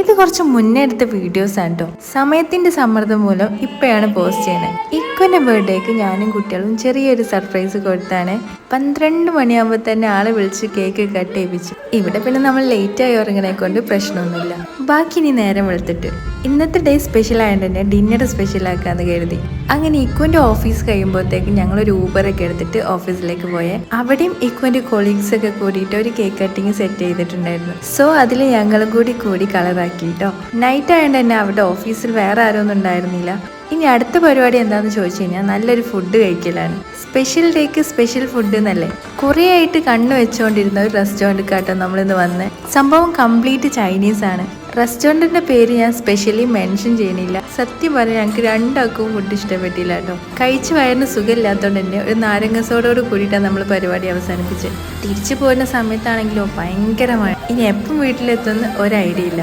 ഇത് കുറച്ച് മുന്നേ എടുത്ത വീഡിയോസ് ആണ് കേട്ടോ. സമയത്തിന്റെ സമ്മർദ്ദം മൂലം ഇപ്പോഴാണ് പോസ്റ്റ് ചെയ്യുന്നത്. ഇക്കൊന്റെ ബർത്ത്ഡേക്ക് ഞാനും കുട്ടികളും ചെറിയൊരു സർപ്രൈസ് കൊടുത്താണ്. 12 മണിയാകുമ്പോൾ തന്നെ ആളെ വിളിച്ച് കേക്ക് കട്ട് ചെയ്യിപ്പിച്ചു. ഇവിടെ പിന്നെ നമ്മൾ ലേറ്റ് ആയി ഉറങ്ങണെ കൊണ്ട് പ്രശ്നമൊന്നുമില്ല. ബാക്കി ഇനി നേരം വെളുത്തിട്ട് ഇന്നത്തെ ഡേ സ്പെഷ്യൽ ആയതുകൊണ്ട് തന്നെ ഡിന്നർ സ്പെഷ്യൽ ആക്കാന്ന് കരുതി. അങ്ങനെ ഇക്കുവിന്റെ ഓഫീസ് കഴിയുമ്പോഴത്തേക്ക് ഞങ്ങളൊരു ഊബറൊക്കെ എടുത്തിട്ട് ഓഫീസിലേക്ക് പോയേ. അവിടെയും ഇക്കുവിന്റെ കൊളീഗ്സ് ഒക്കെ കൂടിയിട്ട് ഒരു കേക്ക് കട്ടിങ് സെറ്റ് ചെയ്തിട്ടുണ്ടായിരുന്നു. സോ അതിൽ ഞങ്ങളും കൂടി കളറാക്കിട്ടോ. നൈറ്റ് ആയതുകൊണ്ട് തന്നെ അവിടെ ഓഫീസിൽ വേറെ ആരും ഒന്നും ഉണ്ടായിരുന്നില്ല. ഇനി അടുത്ത പരിപാടി എന്താണെന്ന് ചോദിച്ചു കഴിഞ്ഞാൽ നല്ലൊരു ഫുഡ് കഴിക്കലാണ്. സ്പെഷ്യൽ ഡേക്ക് സ്പെഷ്യൽ ഫുഡ് എന്നല്ലേ കുറേ ആയിട്ട് കണ്ണു വെച്ചുകൊണ്ടിരുന്ന ഒരു റെസ്റ്റോറൻറ്റ് കാട്ടോ നമ്മളിന്ന് വന്ന്. സംഭവം കംപ്ലീറ്റ് ചൈനീസ് ആണ്. റെസ്റ്റോറൻറ്റിന്റെ പേര് ഞാൻ സ്പെഷ്യലി മെൻഷൻ ചെയ്യണില്ല. സത്യം പറഞ്ഞാൽ ഞങ്ങൾക്ക് രണ്ടാൾക്കും ഫുഡ് ഇഷ്ടപ്പെട്ടില്ല കേട്ടോ. കഴിച്ച് വയറിന് സുഖമില്ലാത്തതുകൊണ്ട് തന്നെ ഒരു നാരങ്ങ സോഡോട് കൂടിയിട്ടാണ് നമ്മൾ പരിപാടി അവസാനിപ്പിച്ചത്. തിരിച്ചു പോരുന്ന സമയത്താണെങ്കിലോ ഭയങ്കരമാണ്. ഇനി എപ്പം വീട്ടിലെത്തുമെന്ന് ഒരു ഐഡിയ ഇല്ല.